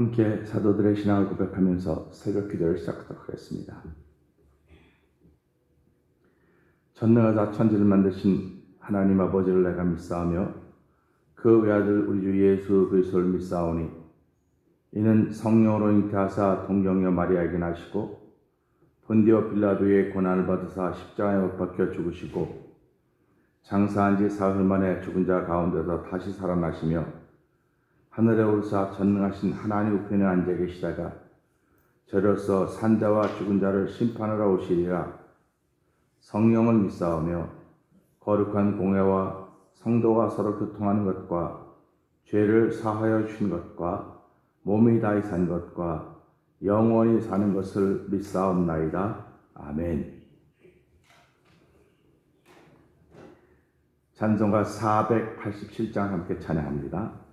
함께 사도들의 신앙을 고백하면서 새벽 기도를 시작하도록 하겠습니다. 전능하사 천지를 만드신 하나님 아버지를 내가 믿사오며 그 외아들 우리 주 예수 그리스도를 믿사오니 이는 성령으로 잉태하사 동정녀 마리아에게 나시고 본디오 빌라도의 고난을 받으사 십자가에 못 박혀 죽으시고 장사한 지 사흘 만에 죽은 자 가운데서 다시 살아나시며 하늘에 오르사 전능하신 하나님 우편에 앉아 계시다가 저로서 산자와 죽은 자를 심판하러 오시리라. 성령을 믿사오며 거룩한 공회와 성도가 서로 교통하는 것과 죄를 사하여 주신 것과 몸이 다히 산 것과 영원히 사는 것을 믿사옵나이다. 아멘. 찬송가 487장 함께 찬양합니다.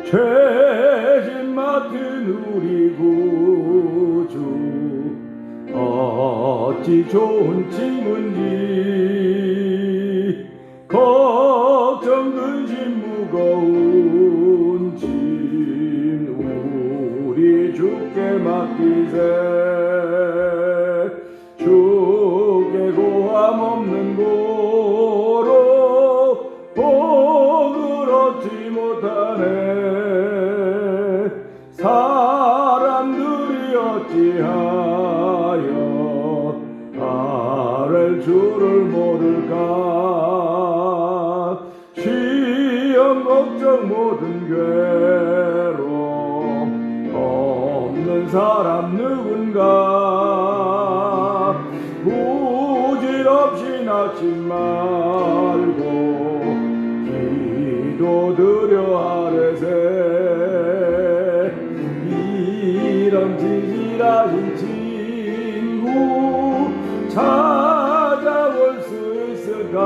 죄짐 맡은 우리 구주 어찌 좋은 친구인지 걱정 근심 무거운 짐 우리 주께 맡기세 주께 고함 없는 고로 복을 얻지 못하네 사람들이 어찌하여 아랠 줄을 모를까 시험 걱정 모든 괴로움 없는 사람 누군가 부질없이 낙심 말고 기도드려 아뢰세 이런 진실하신 친구 찾아볼 수 있을까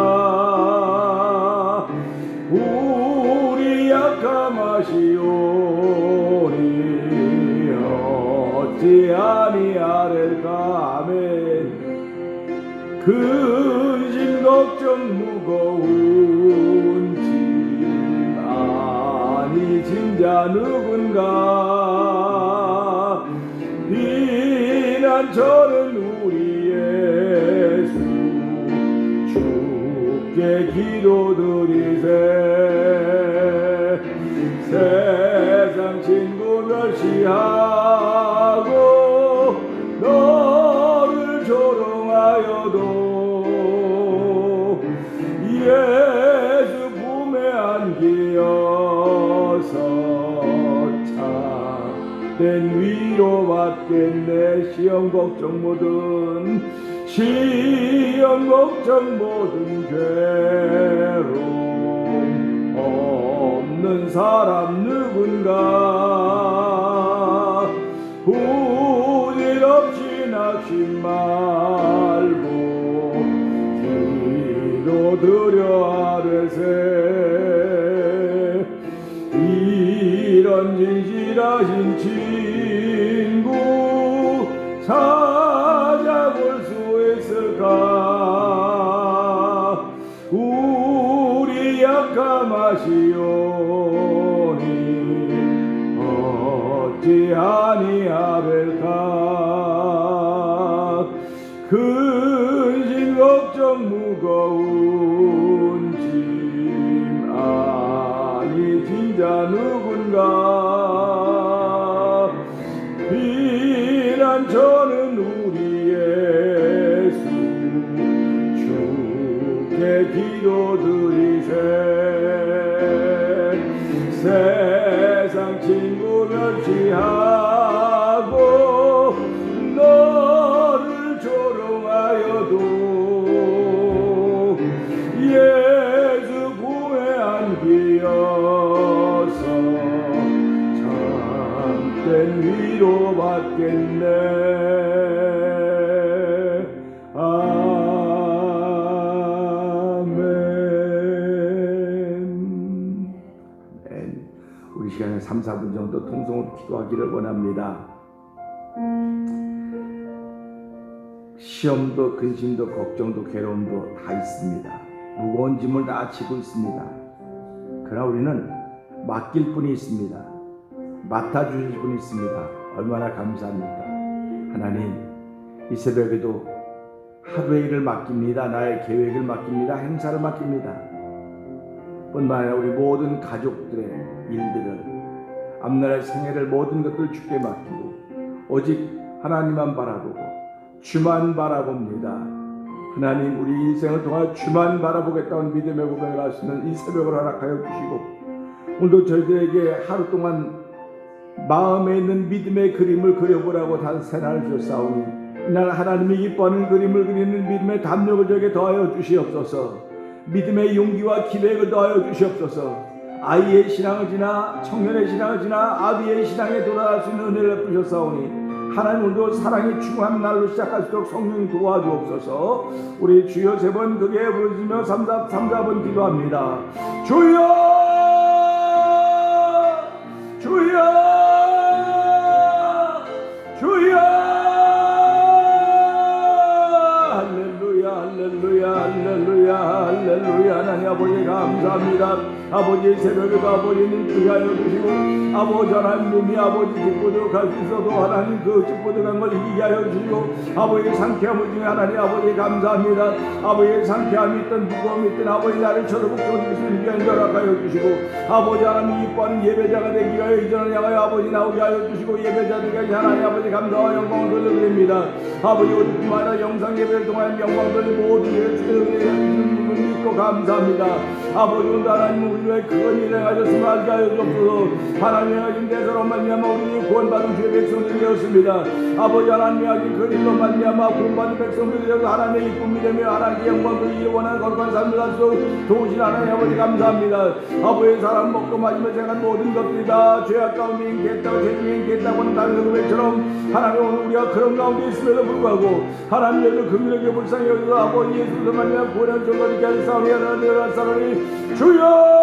우리 약함하시오니 어찌 아니하릴까 아멘 근심 걱정 무거운 짐 아니 진자 누군가 비난처는 우리 예수 주께 기도드리세 세상 친구 멸시하고 너를 조롱하여도 예수 품에 안기어서 참된 위로 받겠네 시험 걱정 모든 괴로움 없는 사람 누군가 부질없이 낙심 말고 기도드려 아뢰세 이런 진실하신 친구 찾아볼 수 있을까 우리 약함하시오니 어찌 아니하릴까 근심 걱정 무거운 짐 아니 진자 누군가 비난처는 우리 예수 주께 기도드리세 세상 친구 멸시하고 너를 조롱하여도 예수 품에 안기어서 참된 위로 받겠네 아멘. 우리 시간에 3, 4분 정도 통성으로 기도하기를 원합니다. 시험도 근심도 걱정도 괴로움도 다 있습니다. 무거운 짐을 다 지고 있습니다. 그러나 우리는 맡길 분이 있습니다. 맡아주실 분이 있습니다. 얼마나 감사합니까? 하나님, 이 새벽에도 하루의 일을 맡깁니다. 나의 계획을 맡깁니다. 행사를 맡깁니다. 뿐만 아니라 우리 모든 가족들의 일들을, 앞날의 생애를 모든 것들을 주께 맡기고 오직 하나님만 바라보고 주만 바라봅니다. 하나님, 우리 인생을 통하여 주만 바라보겠다는 믿음의 고백을 할 수 있는 이 새벽을 허락하여 주시고, 오늘도 저희들에게 하루 동안 마음에 있는 믿음의 그림을 그려보라고 단 새날 주셨사오니, 이날 하나님이 기뻐하는 그림을 그리는 믿음의 담력을 저에게 더하여 주시옵소서. 믿음의 용기와 기백을 더하여 주시옵소서. 아이의 신앙을 지나 청년의 신앙을 지나 아비의 신앙에 도달할 수 있는 은혜를 주셨사오니, 하나님, 오늘도 사랑이 충만한 날로 시작할 수 있도록 성령이 도와주옵소서. 우리 주여 3번 크게 부르시며 3-4번 기도합니다. 주여, 주여, 주여. 할렐루야, 할렐루야, 할렐루야, 할렐루야. 하나님 아버지 감사합니다. 아버지의 새벽에도 아버지님 귀하여 주시고, 아버지 하나님 몸이 아버지 뒷보도 갈 수 있어도 하나님 그 뒷보도 간 걸 이기게 하여 주시고, 아버지의 상쾌함을 중에 하나님 아버지 감사합니다. 아버지의 상쾌함이 있던 무거움이 있던 아버지 나를 쳐다보고 있으면 이기하여 허락하여 주시고, 아버지 하나님 기뻐하는 예배자가 되기 위하여 이전을 향하여 아버지 나오게 하여 주시고, 예배자들에게 하나님 아버지 감사와 영광을 돌려드립니다. 아버지 오늘뿐만 아니라 영상 예배를 통하여 영광 돌리고 모든 예를 주께 은혜를 주시는 분을 믿고 감사합니다. 아버지 오늘 하나님 우리 위해 큰 일을 행하셨음을 알게 하여 주옵소서. 하나님의 하신 대사로 말미암아 우리 구원받은 주의 백성들이 되었습니다. 아버지 하나님의 하신 그 일로 말미암아 구원받은 백성들이 되어서 하나님의 기쁨이 되며 하나님의 영광을 돌리기 원하는 거룩한 삶을 살 수 도우신 하나님 아버지 감사합니다. 아버지 사람 먹고 마시며 생각한 모든 것들이 다 죄악 가운데 인기했다고 죄 중에 인기했다고는 다른 고백처럼 하나님 오늘 우리가 그런 가운데 있음에도 불구하고 하나님께서 긍휼하게 불쌍히 여기서 아버지 예수로 말미암아 구원한 존재를 하는 싸움이 하나님을 싸우니 주여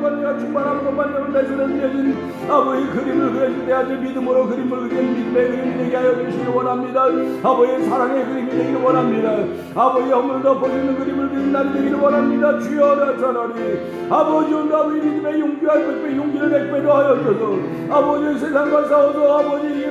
내가 충만함으로 만나는 내 손에 들려진 아버지의 그림을 그려줄 때 아주 믿음으로 그림을 그리는 믿음의 그림이 되게 하여 주시기 원합니다. 아버지의 사랑의 그림이 되기를 원합니다. 아버지 허물을 덮어주는 그림을 그리는 날이 되기를 원합니다. 주여 나타나리. 아버지 오늘 아버지 믿음의 용기와 백배 용기를 백배로 하여 줘서 아버지 세상과 싸워서 아버지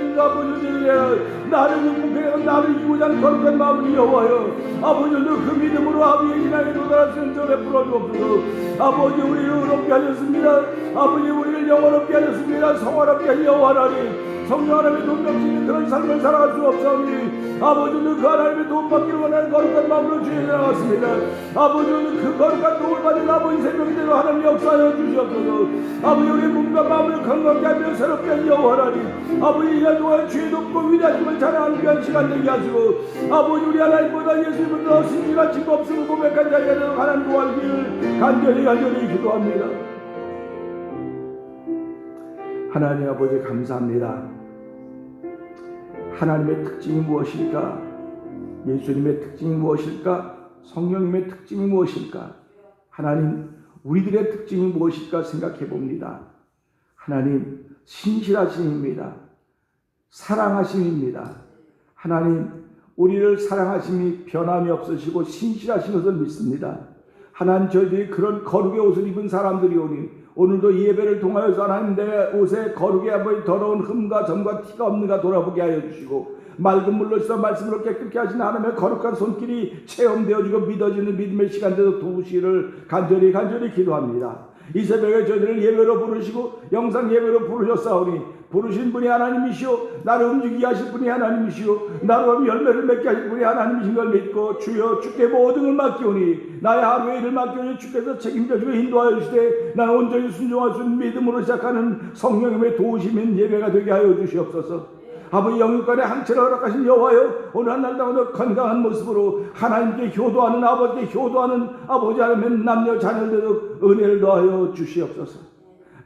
나를 극복해 나를 이기고자 하는 거룩한 마음을 이어와요. 아버지 오늘 그 믿음으로 아버지의 신앙에 도달할 수 있는 전에 풀어주옵소서. 아버지 우리를 의롭게 하셨습니다. 아버지 우리를 영원롭게 하셨습니다. 성화롭게 하여 하나님 성령 하나님의 돈 넘치는 그런 삶을 살아갈 수 없사오니 아버지 오늘 그 하나님의 도움 받기를 원하는 거룩한 마음으로 주에 나갔습니다. 아버지 오늘 그 거룩한 도움을 받은 아버지 생명대로 하나님 역사하여 주시옵소서. 아버지 우리 몸과 마음을 건강케 하며 새롭게 하여 하나님 아버지 이날 동안 주의 높고 위대하심을 찬양하는 귀한 시간 되게 하시고 아버지 우리 하나님보다 예수님보다 신실한 친구 없음을 고백한 자리가 되도록 하나님 도와주기를 간절히 기도합니다. 하나님 아버지 감사합니다. 하나님의 특징이 무엇일까? 예수님의 특징이 무엇일까? 성령님의 특징이 무엇일까? 하나님 우리들의 특징이 무엇일까 생각해 봅니다. 하나님 신실하심입니다. 사랑하심입니다. 하나님 우리를 사랑하심이 변함이 없으시고 신실하신 것을 믿습니다. 하나님 저희들이 그런 거룩의 옷을 입은 사람들이 오니 오늘도 이 예배를 통하여서 하나님 내 옷에 거룩의 아버지 더러운 흠과 점과 티가 없는가 돌아보게 하여 주시고 맑은 물로 씻어 말씀으로 깨끗게 하신 하나님의 거룩한 손길이 체험되어지고 믿어지는 믿음의 시간대도 도우시기를 간절히 기도합니다. 이 새벽에 저희들을 예배로 부르시고 영상 예배로 부르셨사오니 부르신 분이 하나님이시오 나를 움직이게 하실 분이 하나님이시오 나로 열매를 맺게 하실 분이 하나님이신 걸 믿고 주여 주께 모든 걸 맡기오니 나의 하루의 일을 맡기오니 주께서 책임져 주고 인도하여 주시되 나는 온전히 순종할 수 있는 믿음으로 시작하는 성령님의 도우심인 예배가 되게 하여 주시옵소서. 아버지 영육간의 항체를 허락하신 여호와여 오늘 한날 동안도 건강한 모습으로 하나님께 효도하는 아버지께 효도하는 아버지 하나님 남녀 자녀들도 은혜를 더하여 주시옵소서.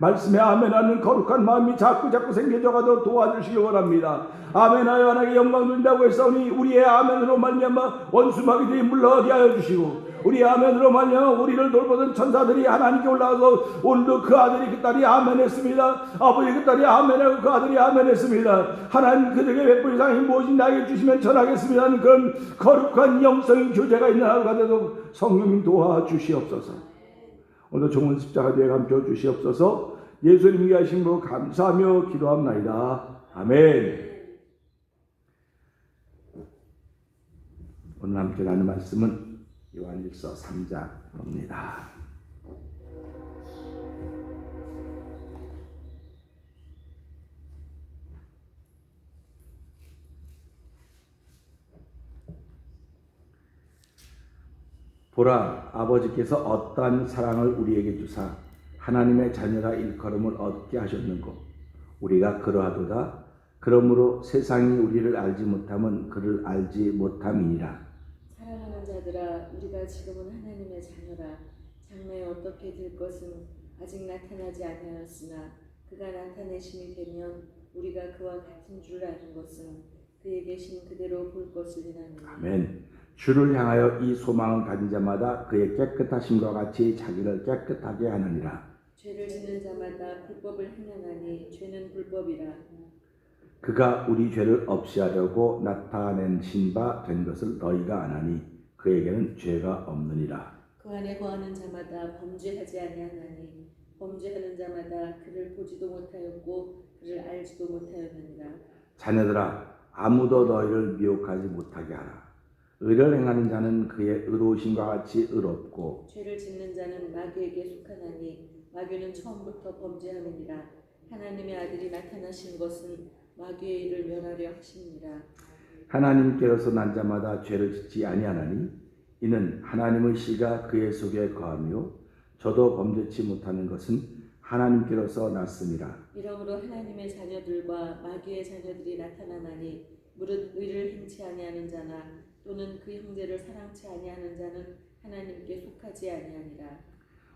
말씀에 아멘하는 거룩한 마음이 자꾸 생겨져 가도록 도와주시기 원합니다. 아멘하여 하나님께 영광 돌린다고 했사오니 우리의 아멘으로 말미암아 원수마귀들이 물러가게 하여 주시고 우리 아멘으로 말미암아 우리를 돌보던 천사들이 하나님께 올라가서 오늘도 그 아들이 그 딸이 아멘했습니다. 아버지 그 딸이 아멘하고 그 아들이 아멘했습니다. 하나님 그들에게 베풀 상이 무엇이 나에게 주시면 전하겠습니다. 그런 거룩한 영성의 교제가 있는 하루가 되도록 성령님 도와주시옵소서. 오늘도 종은 십자가 뒤에 감춰 주시옵소서. 예수님이 하심으로 감사하며 기도합나이다. 아멘. 오늘 함께 나눈 말씀은 요한일서 3장입니다. 보라, 아버지께서 어떠한 사랑을 우리에게 주사 하나님의 자녀라 일컬음을 얻게 하셨는고 우리가 그러하도다. 그러므로 세상이 우리를 알지 못함은 그를 알지 못함이니라. 사랑하는 자들아, 우리가 지금은 하나님의 자녀라. 장래에 어떻게 될 것은 아직 나타나지 아니하였으나 그가 나타내심이 되면 우리가 그와 같은 줄 아는 것은 그의 계신 그대로 볼 것을 인하니라. 아멘. 주를 향하여 이 소망을 가진 자마다 그의 깨끗하심과 같이 자기를 깨끗하게 하느니라. 죄를 짓는 자마다 불법을 행하나니 죄는 불법이라. 그가 우리 죄를 없이 하려고 나타낸 신바 된 것을 너희가 아나니 그에게는 죄가 없느니라. 그 안에 거하는 자마다 범죄하지 아니하나니 범죄하는 자마다 그를 보지도 못하였고 그를 알지도 못하였느니라. 자녀들아, 아무도 너희를 미혹하지 못하게 하라. 의를 행하는 자는 그의 의로우심과 같이 의롭고 죄를 짓는 자는 마귀에게 속하나니 마귀는 처음부터 범죄함이니라. 하나님의 아들이 나타나신 것은 마귀의 일을 멸하려 하심이니라. 하나님께로서 난 자마다 죄를 짓지 아니하나니 이는 하나님의 씨가 그의 속에 거하며 저도 범죄치 못하는 것은 하나님께로서 났음이라. 이러므로 하나님의 자녀들과 마귀의 자녀들이 나타나나니 무릇 의를 행치 아니하는 자나 또는 그 형제를 사랑치 아니하는 자는 하나님께 속하지 아니하니라.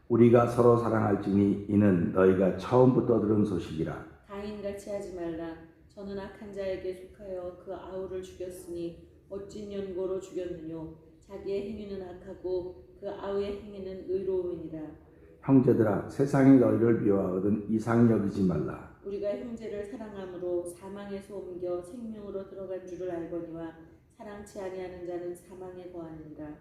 우리가 서로 사랑할지니 이는 너희가 처음부터 들은 소식이라. 가인같이 하지 말라. 저는 악한 자에게 속하여 그 아우를 죽였으니 어찌 연고로 죽였느뇨. 자기의 행위는 악하고 그 아우의 행위는 의로움이니라. 형제들아, 세상이 너희를 미워하거든 이상 여기지 말라. 우리가 형제를 사랑함으로 사망에서 옮겨 생명으로 들어간 줄을 알거니와 사랑치 아니하는 자는 사망에 거하느니라.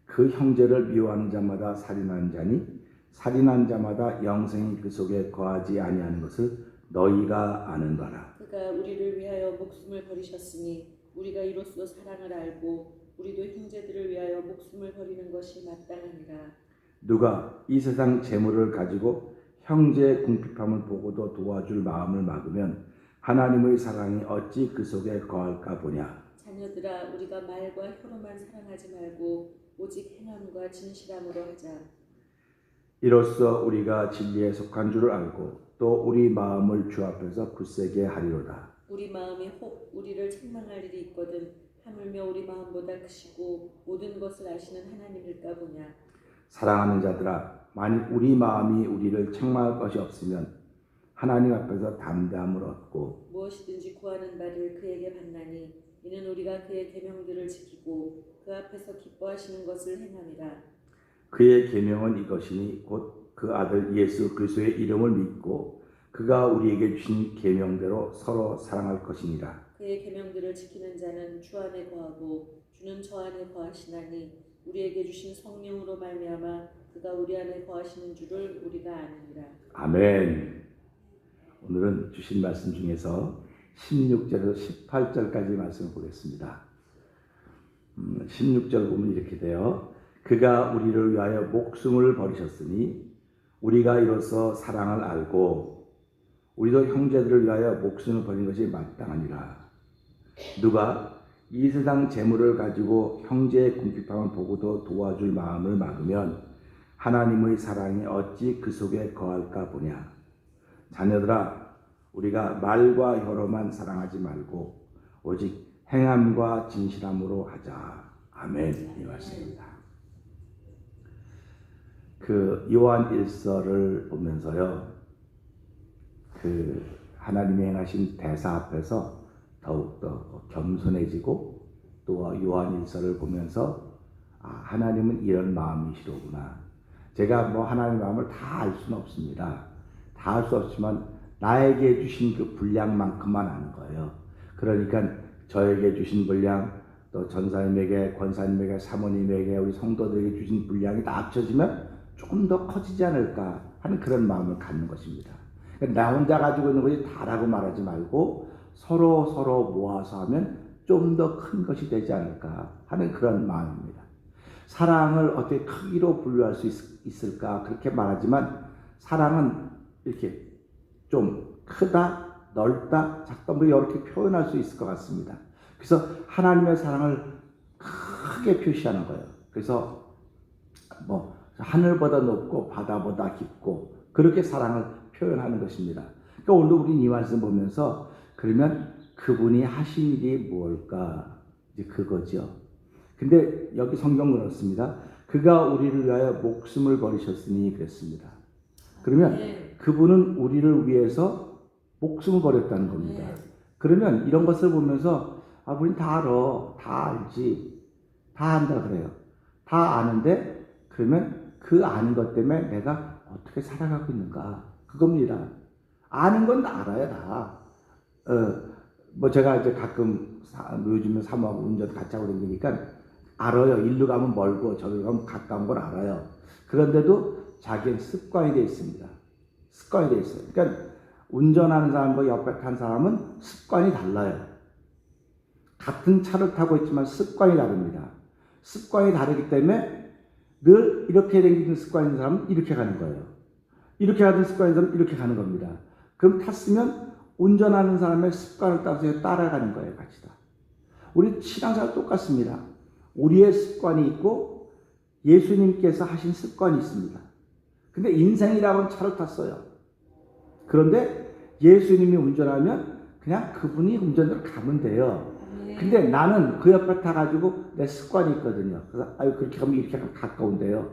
그 형제를 미워하는 자마다 살인하는 자니 살인한 자마다 영생이 그 속에 거하지 아니하는 것을 너희가 아는 바라. 그가 우리를 위하여 목숨을 버리셨으니 우리가 이로써 사랑을 알고 우리도 형제들을 위하여 목숨을 버리는 것이 마땅하니라. 누가 이 세상 재물을 가지고 형제의 궁핍함을 보고도 도와줄 마음을 막으면 하나님의 사랑이 어찌 그 속에 거할까 보냐. 자녀들아, 우리가 말과 혀로만 사랑하지 말고 오직 행함과 진실함으로 하자. 이로써 우리가 진리에 속한 줄을 알고 또 우리 마음을 주 앞에서 굳세게 하리로다. 우리 마음이 혹 우리를 책망할 일이 있거든 하물며 우리 마음보다 크시고 모든 것을 아시는 하나님일까 보냐. 사랑하는 자들아, 만일 우리 마음이 우리를 책망할 것이 없으면 하나님 앞에서 담대함을 얻고 무엇이든지 구하는 바를 그에게 받나니 이는 우리가 그의 계명들을 지키고 그 앞에서 기뻐하시는 것을 행함이라. 그의 계명은 이것이니 곧 그 아들 예수 그리스도의 이름을 믿고 그가 우리에게 주신 계명대로 서로 사랑할 것이니라. 그의 계명들을 지키는 자는 주 안에 거하고 주는 저 안에 거하시나니 우리에게 주신 성령으로 말미암아 그가 우리 안에 거하시는 줄을 우리가 아느니라. 아멘. 오늘은 주신 말씀 중에서 16절에서 18절까지 말씀을 보겠습니다. 16절 보면 이렇게 돼요. 그가 우리를 위하여 목숨을 버리셨으니 우리가 이로써 사랑을 알고 우리도 형제들을 위하여 목숨을 버린 것이 마땅하니라. 누가 이 세상 재물을 가지고 형제의 궁핍함을 보고도 도와줄 마음을 막으면 하나님의 사랑이 어찌 그 속에 거할까 보냐. 자녀들아, 우리가 말과 혀로만 사랑하지 말고 오직 행함과 진실함으로 하자. 아멘. 이 말씀입니다. 그 요한 일서를 보면서요, 그 하나님이 행하신 대사 앞에서 더욱더 겸손해지고 또 요한 일서를 보면서 하나님은 이런 마음이시로구나. 제가 뭐 하나님의 마음을 다 알 수는 없습니다. 다 알 수 없지만 나에게 주신 그 분량만큼만 아는 거예요. 그러니까 저에게 주신 분량, 또 전사님에게, 권사님에게, 사모님에게, 우리 성도들에게 주신 분량이 다 합쳐지면 조금 더 커지지 않을까 하는 그런 마음을 갖는 것입니다. 나 혼자 가지고 있는 것이 다라고 말하지 말고 서로 모아서 하면 좀 더 큰 것이 되지 않을까 하는 그런 마음입니다. 사랑을 어떻게 크기로 분류할 수 있을까 그렇게 말하지만 사랑은 이렇게 좀 크다, 넓다, 작다 뭐 이렇게 표현할 수 있을 것 같습니다. 그래서 하나님의 사랑을 크게 표시하는 거예요. 그래서 뭐 하늘보다 높고 바다보다 깊고 그렇게 사랑을 표현하는 것입니다. 그러니까 오늘 우리 이 말씀 보면서 그러면 그분이 하신 일이 무엇일까? 이제 그거죠. 근데 여기 성경 그렇습니다. 그가 우리를 위하여 목숨을 버리셨으니 그랬습니다. 그러면 그분은 우리를 위해서 목숨을 버렸다는 겁니다. 그러면 이런 것을 보면서 우린 다 알아, 다 알지, 다 안다 그래요. 다 아는데 그러면 그 아는 것 때문에 내가 어떻게 살아가고 있는가 그겁니다. 아는 건 알아야 다. 뭐 제가 이제 가끔 요즘에 사모하고 운전 같이 하고 다니니까 알아요. 일로 가면 멀고 저기로 가면 가까운 걸 알아요. 그런데도 자기는 습관이 되어 있습니다. 습관이 되어 있어요. 그러니까 운전하는 사람과 옆에 탄 사람은 습관이 달라요. 같은 차를 타고 있지만 습관이 다릅니다. 습관이 다르기 때문에 늘 이렇게 댕기는 습관이 있는 사람은 이렇게 가는 거예요. 이렇게 가는 습관이 있는 사람은 이렇게 가는 겁니다. 그럼 탔으면 운전하는 사람의 습관을 따라서 따라가는 거예요. 같이 다. 우리 신앙생활 똑같습니다. 우리의 습관이 있고 예수님께서 하신 습관이 있습니다. 근데 인생이라고는 차를 탔어요. 그런데 예수님이 운전하면 그냥 그분이 운전대로 가면 돼요. 근데 나는 그 옆에 타가지고 내 습관이 있거든요. 그래서 그렇게 가면 이렇게 가까운데요.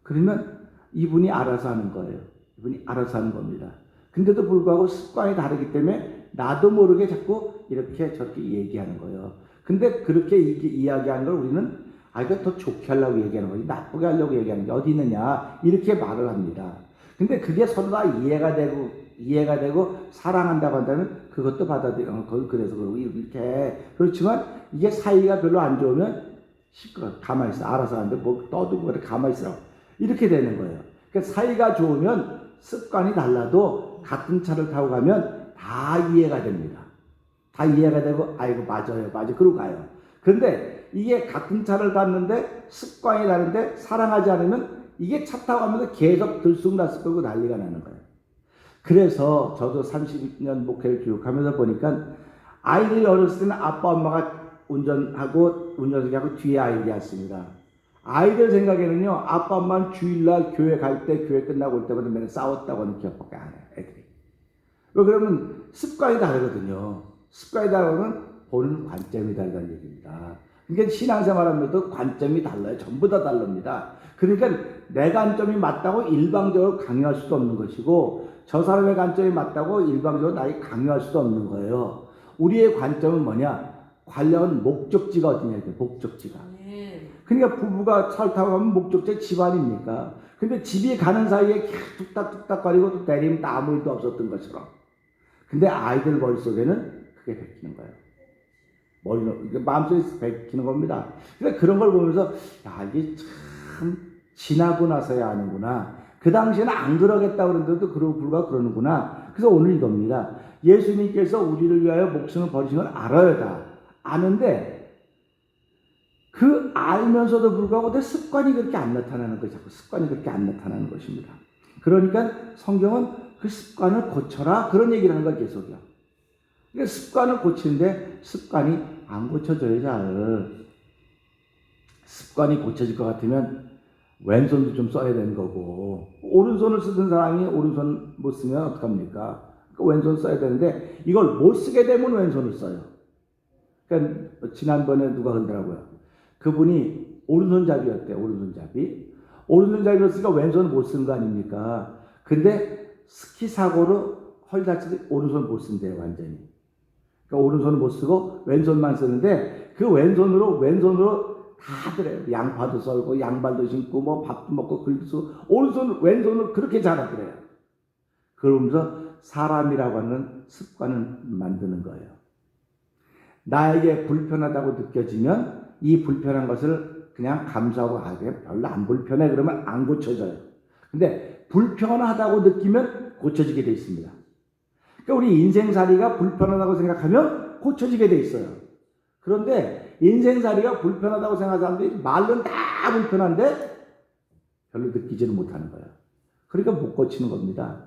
그러면 이분이 알아서 하는 거예요. 이분이 알아서 하는 겁니다. 근데도 불구하고 습관이 다르기 때문에 나도 모르게 자꾸 이렇게 저렇게 얘기하는 거예요. 근데 그렇게 이야기하는 걸 우리는 이거 더 좋게 하려고 얘기하는 거지 나쁘게 하려고 얘기하는 게 어디 있느냐 이렇게 말을 합니다. 근데 그게 서로 다 이해가 되고 사랑한다고 한다면 그것도 받아들여. 그래서 그러고 이렇게 그렇지만 이게 사이가 별로 안 좋으면 시끄러. 가만히 있어. 알아서 하는데 뭐 떠들고 그래 가만히 있으라고 이렇게 되는 거예요. 그러니까 사이가 좋으면 습관이 달라도 같은 차를 타고 가면 다 이해가 됩니다. 다 이해가 되고 아이고 맞아요 그러고 가요. 그런데 이게 같은 차를 탔는데 습관이 다른데 사랑하지 않으면 이게 차 타고 가면서 계속 들쑥날쑥 난리가 나는 거예요. 그래서 저도 30년 목회를 교육하면서 보니까 아이들이 어렸을 때는 아빠 엄마가 운전석에 하고 뒤에 아이들이 왔습니다. 아이들 생각에는요 아빠 엄마는 주일날 교회 갈 때 교회 끝나고 올 때마다 맨날 싸웠다고 하는 기억밖에 안 해요. 애들이. 왜 그러면 습관이 다르거든요. 습관이 다르면 보는 관점이 다르다는 얘기입니다. 그러니까 신앙생활하면서도 관점이 달라요. 전부 다 다릅니다. 그러니까 내 관점이 맞다고 일방적으로 강요할 수도 없는 것이고 저 사람의 관점이 맞다고 일방적으로 나에게 강요할 수도 없는 거예요. 우리의 관점은 뭐냐? 관련 목적지가 어디냐? 목적지가. 그러니까 부부가 차를 타고 가면 목적지 집 아닙니까? 근데 집이 가는 사이에 툭딱툭딱거리고 또 때리면 아무 일도 없었던 것처럼. 근데 아이들 머릿속에는 그게 베끼는 거예요. 마음속에 베끼는 겁니다. 그러니까 그런 걸 보면서 이게 참 지나고 나서야 아는구나. 그 당시에는 안 그러겠다 그러는데도 그러고 불구하고 그러는구나. 그래서 오늘 이겁니다. 예수님께서 우리를 위하여 목숨을 버리신 걸 알아야 다. 아는데 그 알면서도 불구하고 내 습관이 그렇게 안 나타나는 거죠. 습관이 그렇게 안 나타나는 것입니다. 그러니까 성경은 그 습관을 고쳐라 그런 얘기를 하는 거예요. 계속요. 그러니까 습관을 고치는데 습관이 안 고쳐져요. 잘. 습관이 고쳐질 것 같으면 왼손도 좀 써야 되는 거고 오른손을 쓰던 사람이 오른손 못 쓰면 어떡합니까? 그러니까 왼손 써야 되는데 이걸 못 쓰게 되면 왼손을 써요. 그러니까 지난번에 누가 그러더라고요. 그분이 오른손잡이였대요. 오른손잡이였으니까 왼손을 못 쓰는 거 아닙니까? 근데 스키 사고로 허리 다치고 오른손을 못 쓴대요. 완전히. 그러니까 오른손을 못 쓰고 왼손만 쓰는데 그 왼손으로 다 그래요. 양파도 썰고 양발도 신고 뭐 밥도 먹고 글도 쓰고 오른손 왼손을 그렇게 잘하더래요. 그러면서 사람이라고 하는 습관을 만드는 거예요. 나에게 불편하다고 느껴지면 이 불편한 것을 그냥 감수하고 별로 안 불편해 그러면 안 고쳐져요. 근데 불편하다고 느끼면 고쳐지게 돼 있습니다. 그러니까 우리 인생살이가 불편하다고 생각하면 고쳐지게 돼 있어요. 그런데 인생살이가 불편하다고 생각하는 사람들이 말로는 다 불편한데 별로 느끼지는 못하는 거예요. 그러니까 못 고치는 겁니다.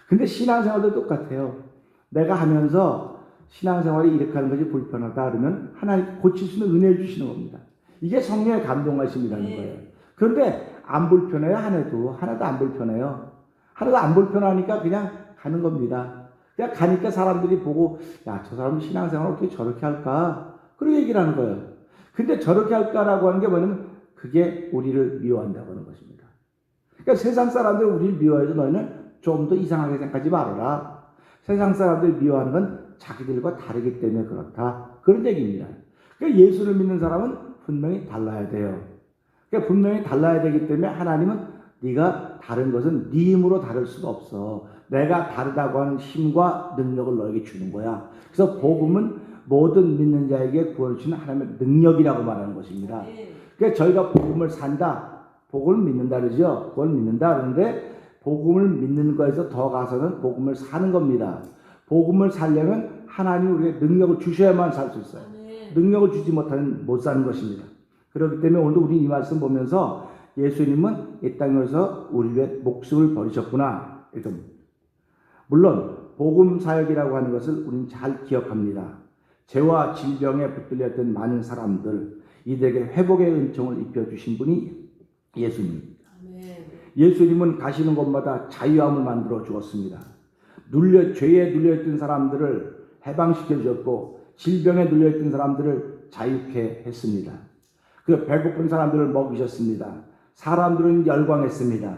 근데 신앙생활도 똑같아요. 내가 하면서 신앙생활이 이렇게 하는 것이 불편하다 그러면 하나님 고칠 수 있는 은혜를 주시는 겁니다. 이게 성령의 감동하심이라는 거예요. 그런데 안 불편해요. 하나도 안 불편해요. 하나도 안 불편하니까 그냥 가는 겁니다. 그냥 가니까 사람들이 보고 야, 저 사람은 신앙생활을 어떻게 저렇게 할까? 그런 얘기를 하는 거예요. 근데 저렇게 할까라고 하는 게 뭐냐면 그게 우리를 미워한다고 하는 것입니다. 그러니까 세상 사람들 우리를 미워해도 너희는 좀 더 이상하게 생각하지 말아라. 세상 사람들 미워하는 건 자기들과 다르기 때문에 그렇다. 그런 얘기입니다. 그러니까 예수를 믿는 사람은 분명히 달라야 돼요. 그러니까 분명히 달라야 되기 때문에 하나님은 네가 다른 것은 네 힘으로 다를 수가 없어. 내가 다르다고 하는 힘과 능력을 너에게 주는 거야. 그래서 복음은 모든 믿는 자에게 구원을 주는 하나님의 능력이라고 말하는 것입니다. 그러니까 저희가 복음을 산다, 복음을 믿는다 그러죠. 그걸 믿는다 그러는데 복음을 믿는 거에서 더 가서는 복음을 사는 겁니다. 복음을 살려면 하나님이 우리에게 능력을 주셔야만 살 수 있어요. 능력을 주지 못하면 못 사는 것입니다. 그렇기 때문에 오늘도 우리 이 말씀 보면서 예수님은 이 땅에서 우리 위해 목숨을 버리셨구나. 이렇게 물론 복음 사역이라고 하는 것을 우리는 잘 기억합니다. 죄와 질병에 붙들렸던 많은 사람들, 이들에게 회복의 은총을 입혀주신 분이 예수님입니다. 예수님은 가시는 곳마다 자유함을 만들어 주었습니다. 죄에 눌려있던 사람들을 해방시켜 주셨고 질병에 눌려있던 사람들을 자유케 했습니다. 그 배고픈 사람들을 먹이셨습니다. 사람들은 열광했습니다.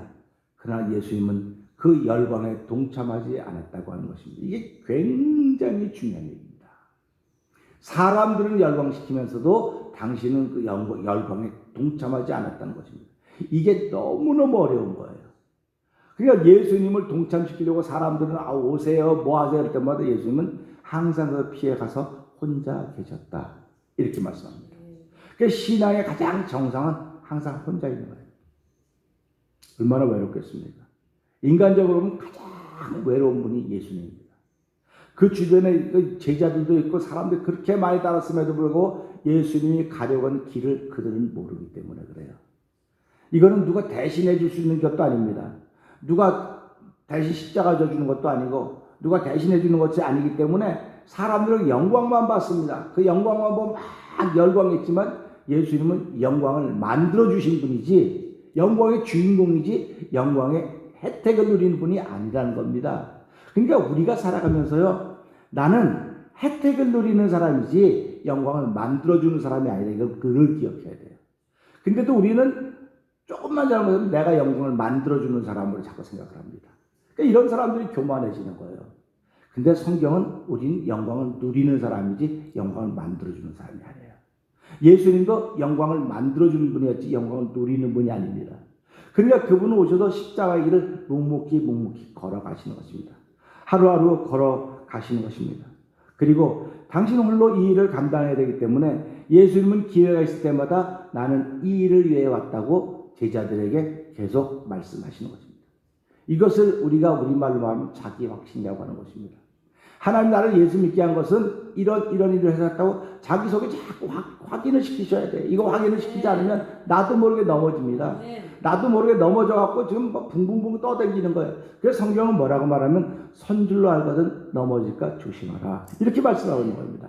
그러나 예수님은 그 열광에 동참하지 않았다고 하는 것입니다. 이게 굉장히 중요한 얘기입니다. 사람들은 열광시키면서도 당신은 그 열광에 동참하지 않았다는 것입니다. 이게 너무너무 어려운 거예요. 그러니까 예수님을 동참시키려고 사람들은 오세요 뭐 하세요 할 때마다 예수님은 항상 그 피해 가서 혼자 계셨다. 이렇게 말씀합니다. 그러니까 신앙의 가장 정상은 항상 혼자 있는 거예요. 얼마나 외롭겠습니까? 인간적으로 보면 가장 외로운 분이 예수님입니다. 그 주변에 그 제자들도 있고 사람들이 그렇게 많이 따랐음에도 불구하고 예수님이 가려고 한 길을 그들은 모르기 때문에 그래요. 이거는 누가 대신해 줄 수 있는 것도 아닙니다. 누가 대신 십자가 져주는 것도 아니고 누가 대신해 주는 것이 아니기 때문에 사람들은 영광만 받습니다. 그 영광만 보면 막 열광했지만 예수님은 영광을 만들어 주신 분이지 영광의 주인공이지 영광의 혜택을 누리는 분이 아니라는 겁니다. 그러니까 우리가 살아가면서요, 나는 혜택을 누리는 사람이지 영광을 만들어주는 사람이 아니라 이걸 그를 기억해야 돼요. 근데도 우리는 조금만 잘못하면 내가 영광을 만들어주는 사람으로 자꾸 생각을 합니다. 그러니까 이런 사람들이 교만해지는 거예요. 근데 성경은 우리는 영광을 누리는 사람이지 영광을 만들어주는 사람이 아니에요. 예수님도 영광을 만들어주는 분이었지 영광을 누리는 분이 아닙니다. 그러니까 그분은 오셔서 십자가의 길을 묵묵히 걸어가시는 것입니다. 하루하루 걸어가시는 것입니다. 그리고 당신 홀로 이 일을 감당해야 되기 때문에 예수님은 기회가 있을 때마다 나는 이 일을 위해 왔다고 제자들에게 계속 말씀하시는 것입니다. 이것을 우리가 우리말로 말하면 자기 확신이라고 하는 것입니다. 하나님 나를 예수 믿게 한 것은 이런 일을 해서 했다고 자기 속에 자꾸 확인을 시키셔야 돼. 이거 확인을 시키지 않으면 나도 모르게 넘어집니다. 나도 모르게 넘어져갖고 지금 막 붕붕붕 떠다니는 거예요. 그래서 성경은 뭐라고 말하면 선줄로 알거든 넘어질까 조심하라. 이렇게 말씀하고 있는 겁니다.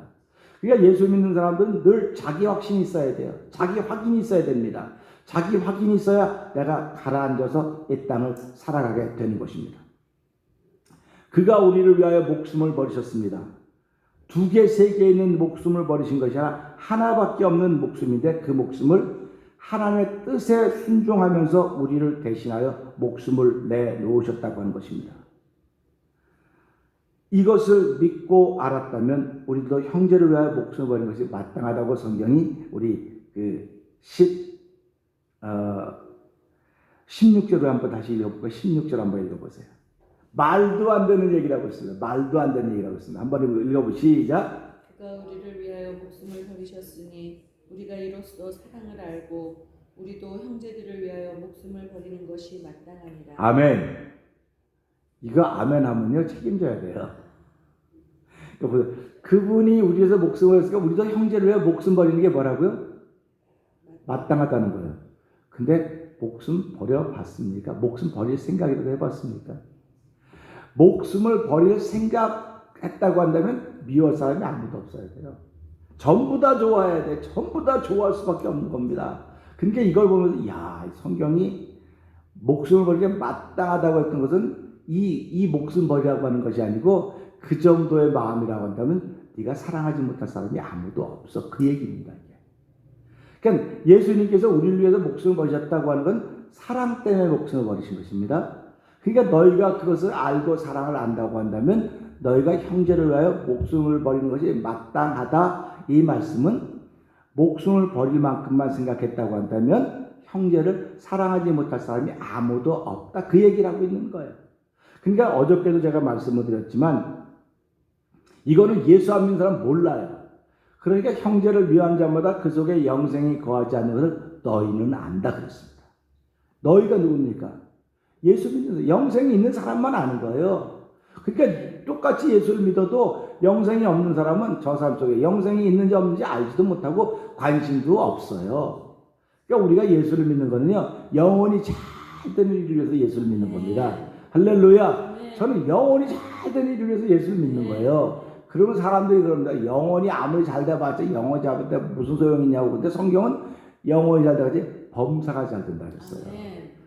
그러니까 예수 믿는 사람들은 늘 자기 확신이 있어야 돼요. 자기 확인이 있어야 됩니다. 자기 확인이 있어야 내가 가라앉아서 이 땅을 살아가게 되는 것입니다. 그가 우리를 위하여 목숨을 버리셨습니다. 2개, 3개 있는 목숨을 버리신 것이 아니라 하나밖에 없는 목숨인데 그 목숨을 하나님의 뜻에 순종하면서 우리를 대신하여 목숨을 내놓으셨다고 하는 것입니다. 이것을 믿고 알았다면 우리도 형제를 위하여 목숨을 버리는 것이 마땅하다고 성경이 우리 16절을 한번 다시 읽어볼까요? 16절 한번 읽어보세요. 말도 안 되는 얘기라고 했습니다. 말도 안 되는 얘기라고 했습니다. 한번 읽어보시죠. 시작. 그가 우리를 위하여 목숨을 버리셨으니 우리가 이로써 사랑을 알고 우리도 형제들을 위하여 목숨을 버리는 것이 마땅하니라. 아멘. 이거 아멘 하면요 책임져야 돼요. 그분이 우리 위해서 목숨을 했으니까 우리도 형제를 위해 목숨 버리는 게 뭐라고요? 마땅하다는 거예요. 근데 목숨 버려봤습니까? 목숨 버릴 생각이라도 해봤습니까? 목숨을 버릴 생각했다고 한다면 미워할 사람이 아무도 없어야 돼요. 전부 다 좋아해야 돼. 전부 다 좋아할 수밖에 없는 겁니다. 그러니까 이걸 보면서 야, 성경이 목숨을 버리게 마땅하다고 했던 것은 이 목숨 버리라고 하는 것이 아니고 그 정도의 마음이라고 한다면 네가 사랑하지 못할 사람이 아무도 없어. 그 얘기입니다. 그러니까 예수님께서 우리를 위해서 목숨을 버리셨다고 하는 건 사랑 때문에 목숨을 버리신 것입니다. 그러니까 너희가 그것을 알고 사랑을 안다고 한다면 너희가 형제를 위하여 목숨을 버리는 것이 마땅하다. 이 말씀은 목숨을 버릴 만큼만 생각했다고 한다면 형제를 사랑하지 못할 사람이 아무도 없다. 그 얘기를 하고 있는 거예요. 그러니까 어저께도 제가 말씀을 드렸지만 이거는 예수 안 믿는 사람 몰라요. 그러니까 형제를 미워한 자마다 그 속에 영생이 거하지 않는 것을 너희는 안다 그랬습니다. 너희가 누굽니까? 예수 믿는 영생이 있는 사람만 아는 거예요. 그러니까 똑같이 예수를 믿어도 영생이 없는 사람은 저 사람 속에 영생이 있는지 없는지 알지도 못하고 관심도 없어요. 그러니까 우리가 예수를 믿는 거는요 영혼이 잘 되는 일을 위해서 예수를 믿는 겁니다. 할렐루야. 저는 영혼이 잘 되는 일을 위해서 예수를 믿는 거예요. 그러면 사람들이 그럽니다. 영혼이 아무리 잘 돼봤자 영혼이 잘 될 때 무슨 소용이 있냐고. 근데 성경은 영혼이 잘 돼가지 범사가 잘 된다 그랬어요.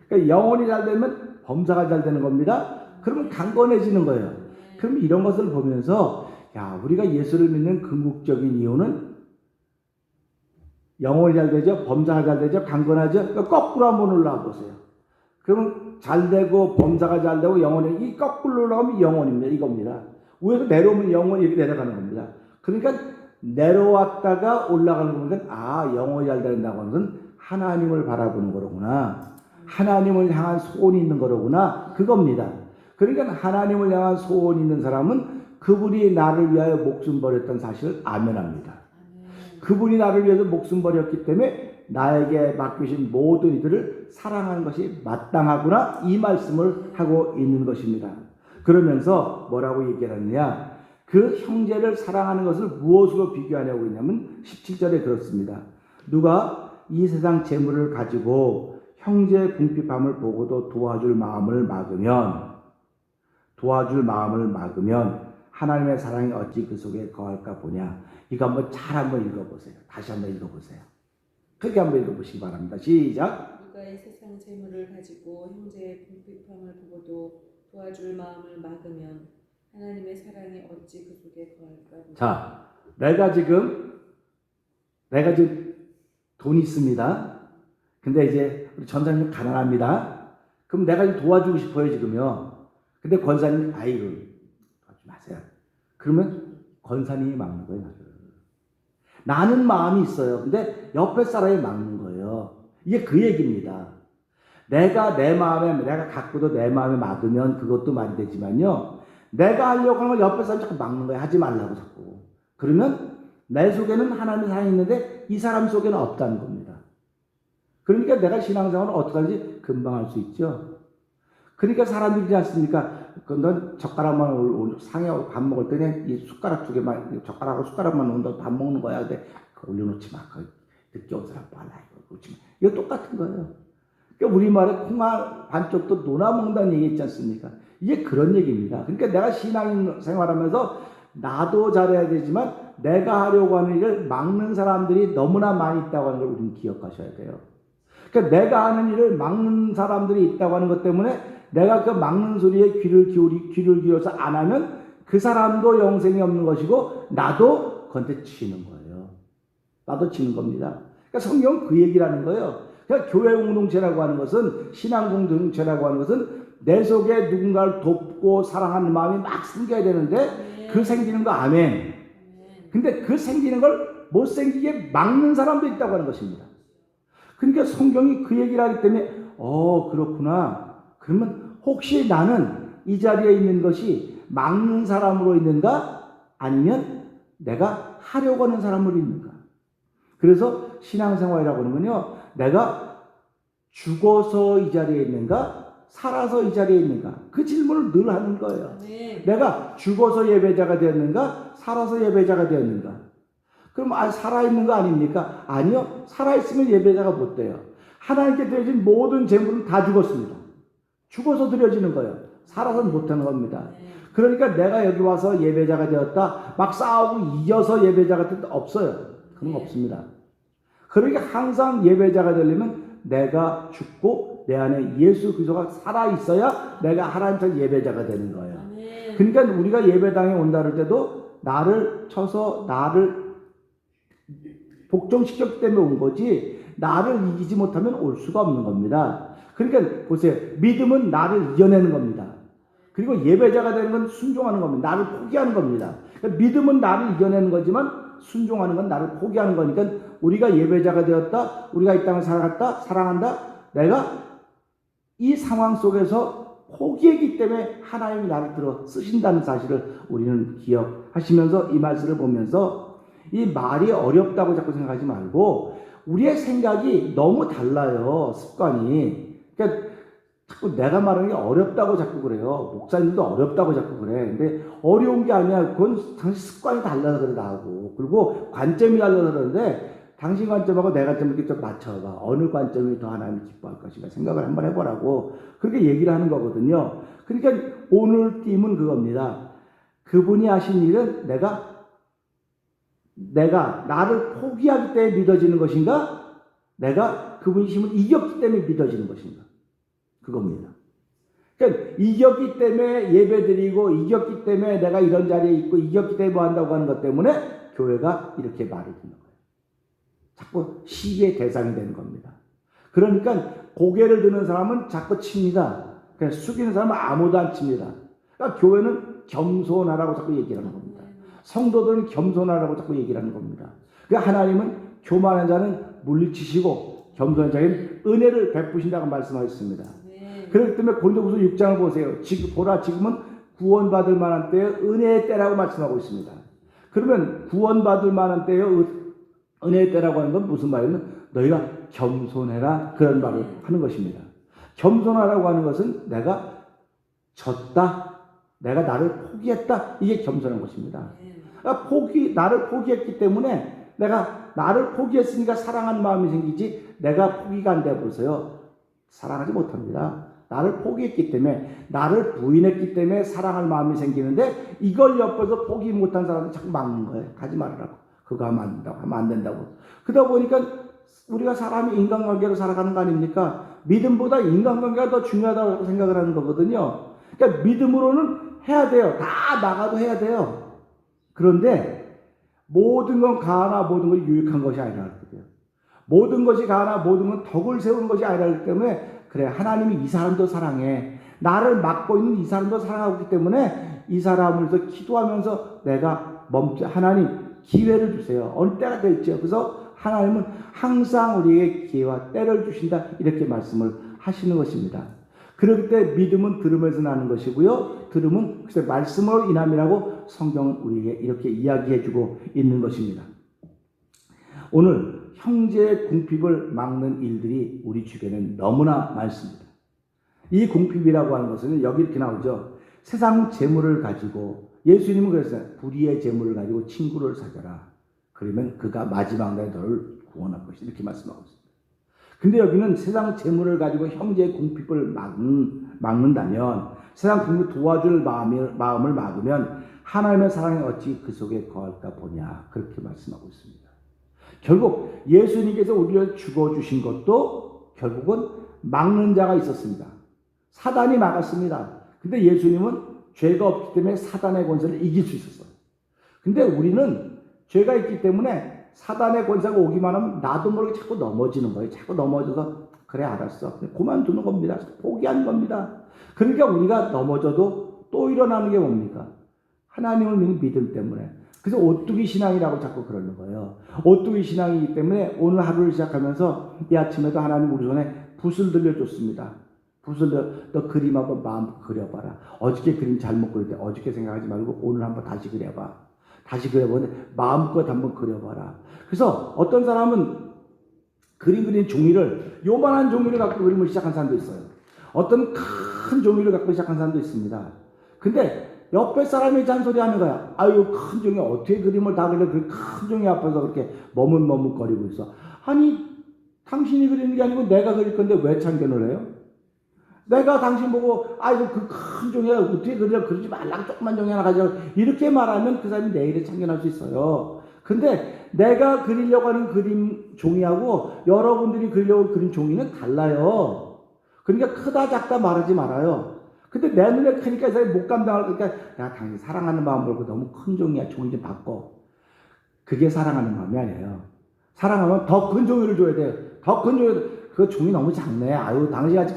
그러니까 영혼이 잘 되면 범사가 잘 되는 겁니다. 그러면 강건해지는 거예요. 그럼 이런 것을 보면서 야, 우리가 예수를 믿는 궁극적인 이유는 영혼이 잘 되죠, 범사가 잘 되죠, 강건하죠. 그러니까 거꾸로 한번 올라와 보세요. 그러면 잘 되고 범사가 잘 되고 영혼이 이 거꾸로 올라가면 영혼입니다. 이겁니다. 위에서 내려오면 영혼이 이렇게 내려가는 겁니다. 그러니까 내려왔다가 올라가는 거면 아, 영혼이 잘 된다고 하는 것은 하나님을 바라보는 거로구나. 하나님을 향한 소원이 있는 거로구나. 그겁니다. 그러니까 하나님을 향한 소원이 있는 사람은 그분이 나를 위하여 목숨 버렸던 사실을 아멘합니다. 그분이 나를 위해서 목숨 버렸기 때문에 나에게 맡기신 모든 이들을 사랑하는 것이 마땅하구나. 이 말씀을 하고 있는 것입니다. 그러면서 뭐라고 얘기하느냐, 그 형제를 사랑하는 것을 무엇으로 비교하냐고 했냐면 17절에 그렇습니다. 누가 이 세상 재물을 가지고 형제의 궁핍함을 보고도 도와줄 마음을 막으면 하나님의 사랑이 어찌 그 속에 거할까 보냐. 이거 한번 한번 읽어보세요. 다시 한번 읽어보세요. 크게 한번 읽어보시기 바랍니다. 시작. 누가 이 세상 재물을 가지고 형제의 궁핍함을 보고도 도와줄 마음을 막으면 하나님의 사랑이 어찌 그 속에 거할까 보냐. 자, 내가 지금 돈 있습니다. 근데 이제 우리 전사님 가난합니다. 그럼 내가 좀 도와주고 싶어요 지금요. 근데 권사님 아이고 도와주지 마세요. 그러면 권사님이 막는 거예요. 나는 마음이 있어요. 근데 옆에 사람이 막는 거예요. 이게 그 얘기입니다. 내가 갖고도 내 마음에 막으면 그것도 말이 되지만요. 내가 하려고 하는 걸 옆에 사람이 자꾸 막는 거예요. 하지 말라고 자꾸. 그러면 내 속에는 하나님의 사랑이 있는데 이 사람 속에는 없다는 겁니다. 그러니까 내가 신앙생활을 어떻게 하는지 금방 할 수 있죠. 그러니까 사람들이지 않습니까? 넌 젓가락만 상해하고 밥 먹을 때는 이 숟가락 두 개만, 젓가락하고 숟가락만 놓는다 밥 먹는 거야. 근데 올려놓지 마. 늦게 온 사람 빨라. 이거 똑같은 거예요. 그러니까 우리말에 콩알 반쪽도 논아먹는다는 얘기 있지 않습니까? 이게 그런 얘기입니다. 그러니까 내가 신앙생활하면서 나도 잘해야 되지만 내가 하려고 하는 일을 막는 사람들이 너무나 많이 있다고 하는 걸 우리는 기억하셔야 돼요. 그러니까 내가 하는 일을 막는 사람들이 있다고 하는 것 때문에 내가 그 막는 소리에 귀를 기울여서 안 하면 그 사람도 영생이 없는 것이고 나도 건대 치는 거예요. 나도 치는 겁니다. 그러니까 성경은 그 얘기라는 거예요. 그러니까 교회 공동체라고 하는 것은, 신앙 공동체라고 하는 것은 내 속에 누군가를 돕고 사랑하는 마음이 막 생겨야 되는데 그 생기는 거 아멘. 근데 그 생기는 걸 못생기게 막는 사람도 있다고 하는 것입니다. 그러니까 성경이 그 얘기를 하기 때문에 그렇구나. 그러면 혹시 나는 이 자리에 있는 것이 막는 사람으로 있는가? 아니면 내가 하려고 하는 사람으로 있는가? 그래서 신앙생활이라고 하는 건요, 내가 죽어서 이 자리에 있는가? 살아서 이 자리에 있는가? 그 질문을 늘 하는 거예요. 네. 내가 죽어서 예배자가 되었는가? 살아서 예배자가 되었는가? 그럼 살아있는 거 아닙니까? 아니요. 살아있으면 예배자가 못 돼요. 하나님께 드려진 모든 재물은 다 죽었습니다. 죽어서 드려지는 거예요. 살아서는 못하는 겁니다. 네. 그러니까 내가 여기 와서 예배자가 되었다. 막 싸우고 이겨서 예배자가 되었다. 없어요. 그런 거 없습니다. 그러니까 항상 예배자가 되려면 내가 죽고 내 안에 예수 그리스도가 살아있어야 내가 하나님께 예배자가 되는 거예요. 네. 그러니까 우리가 예배당에 온다 할 때도 나를 쳐서 나를 복종시켰기 때문에 온 거지 나를 이기지 못하면 올 수가 없는 겁니다. 그러니까 보세요. 믿음은 나를 이겨내는 겁니다. 그리고 예배자가 되는 건 순종하는 겁니다. 나를 포기하는 겁니다. 그러니까 믿음은 나를 이겨내는 거지만 순종하는 건 나를 포기하는 거니까 우리가 예배자가 되었다. 우리가 이 땅을 살아갔다. 사랑한다. 내가 이 상황 속에서 포기했기 때문에 하나님이 나를 들어 쓰신다는 사실을 우리는 기억하시면서 이 말씀을 보면서 이 말이 어렵다고 자꾸 생각하지 말고 우리의 생각이 너무 달라요. 습관이. 그러니까 자꾸 내가 말하는 게 어렵다고 자꾸 그래요. 목사님도 어렵다고 자꾸 그래. 근데 어려운 게 아니야. 그건 당신 습관이 달라서 그래 나하고. 그리고 관점이 달라서 그러는데 당신 관점하고 내 관점 이렇게 좀 맞춰봐. 어느 관점이 더 하나님이 기뻐할 것인가 생각을 한번 해보라고. 그렇게 얘기를 하는 거거든요. 그러니까 오늘 띠은 그겁니다. 그분이 하신 일은 내가 나를 포기하기 때문에 믿어지는 것인가? 내가 그분이 힘을 이겼기 때문에 믿어지는 것인가? 그겁니다. 그러니까 이겼기 때문에 예배드리고 이겼기 때문에 내가 이런 자리에 있고 이겼기 때문에 뭐 한다고 하는 것 때문에 교회가 이렇게 말을 듣는 거예요. 자꾸 시기의 대상이 되는 겁니다. 그러니까 고개를 드는 사람은 자꾸 칩니다. 그냥 숙이는 사람은 아무도 안 칩니다. 그러니까 교회는 겸손하라고 자꾸 얘기하는 겁니다. 성도들은 겸손하라고 자꾸 얘기를 하는 겁니다. 그러니까 하나님은 교만한 자는 물리치시고 겸손한 자에게는 은혜를 베푸신다고 말씀하셨습니다. 그렇기 때문에 고린도후서 6장을 보세요. 지금은 구원받을 만한 때에 은혜의 때라고 말씀하고 있습니다. 그러면 구원받을 만한 때에 은혜의 때라고 하는 건 무슨 말이냐면 너희가 겸손해라 그런 말을 하는 것입니다. 겸손하라고 하는 것은 내가 졌다. 내가 나를 포기했다. 이게 겸손한 것입니다. 그러니까 나를 포기했기 때문에 내가 나를 포기했으니까 사랑하는 마음이 생기지 내가 포기가 안 돼 보세요. 사랑하지 못합니다. 나를 포기했기 때문에 나를 부인했기 때문에 사랑할 마음이 생기는데 이걸 옆에서 포기 못한 사람은 자꾸 막는 거예요. 가지 말라고. 그거 하면 안 된다고. 하면 안 된다고. 그러다 보니까 우리가 사람이 인간관계로 살아가는 거 아닙니까? 믿음보다 인간관계가 더 중요하다고 생각을 하는 거거든요. 그러니까 믿음으로는 해야 돼요. 다 나가도 해야 돼요. 그런데 모든 건 가하나 모든 건 유익한 것이 아니라 그래요. 모든 것이 가하나 모든 건 덕을 세우는 것이 아니라 그렇기 때문에 그래 하나님이 이 사람도 사랑해. 나를 맡고 있는 이 사람도 사랑하고 있기 때문에 이 사람을 더 기도하면서 내가 하나님 기회를 주세요. 어느 때가 될지요. 그래서 하나님은 항상 우리에게 기회와 때를 주신다. 이렇게 말씀을 하시는 것입니다. 그렇기 때문에 믿음은 들음에서 나는 것이고요. 들음은 글쎄 말씀으로 인함이라고 성경은 우리에게 이렇게 이야기해주고 있는 것입니다. 오늘 형제의 궁핍을 막는 일들이 우리 주변에 너무나 많습니다. 이 궁핍이라고 하는 것은 여기 이렇게 나오죠. 세상 재물을 가지고 예수님은 그랬어요. 불의의 재물을 가지고 친구를 사귀어라. 그러면 그가 마지막 날에 너를 구원할 것이다. 이렇게 말씀하고 있습니다. 근데 여기는 세상 재물을 가지고 형제의 궁핍을 막는다면 세상 궁핍을 도와줄 마음을 막으면 하나님의 사랑이 어찌 그 속에 거할까 보냐. 그렇게 말씀하고 있습니다. 결국 예수님께서 우리를 죽어주신 것도 결국은 막는 자가 있었습니다. 사단이 막았습니다. 근데 예수님은 죄가 없기 때문에 사단의 권세를 이길 수 있었어요. 근데 우리는 죄가 있기 때문에 사단의 권세가 오기만 하면 나도 모르게 자꾸 넘어지는 거예요. 자꾸 넘어져서 그래 알았어. 그만두는 겁니다. 포기하는 겁니다. 그러니까 우리가 넘어져도 또 일어나는 게 뭡니까? 하나님을 믿는 믿음 때문에. 그래서 오뚜기 신앙이라고 자꾸 그러는 거예요. 오뚜기 신앙이기 때문에 오늘 하루를 시작하면서 이 아침에도 하나님 우리 손에 붓을 들려줬습니다. 붓을 너 그림 한번 마음 그려봐라. 어저께 그림 잘못 그릴 때 어저께 생각하지 말고 오늘 한번 다시 그려봐. 다시 그려보는데 마음껏 한번 그려봐라. 그래서 어떤 사람은 그림 그린 종이를 요만한 종이를 갖고 그림을 시작한 사람도 있어요. 어떤 큰 종이를 갖고 시작한 사람도 있습니다. 근데 옆에 사람이 잔소리 하는 거야. 아유 큰 종이 어떻게 그림을 다 그려 그 큰 종이 앞에서 그렇게 머뭇머뭇거리고 있어. 아니 당신이 그리는 게 아니고 내가 그릴 건데 왜 참견을 해요? 내가 당신 보고 아이고 그 큰 종이야 어떻게 그려 그러지 말라고 조그만 종이 하나 가져 이렇게 말하면 그 사람이 내일에 참견할 수 있어요. 근데 내가 그리려고 하는 그림 종이하고 여러분들이 그리려고 그린 종이는 달라요. 그러니까 크다 작다 말하지 말아요. 근데 내 눈에 크니까 이 사람이 못 감당할 거니까 내가 당신 사랑하는 마음으로 너무 큰 종이야 종이 좀 바꿔. 그게 사랑하는 마음이 아니에요. 사랑하면 더 큰 종이를 줘야 돼요. 더 큰 종이 그 종이 너무 작네. 아유 당신같이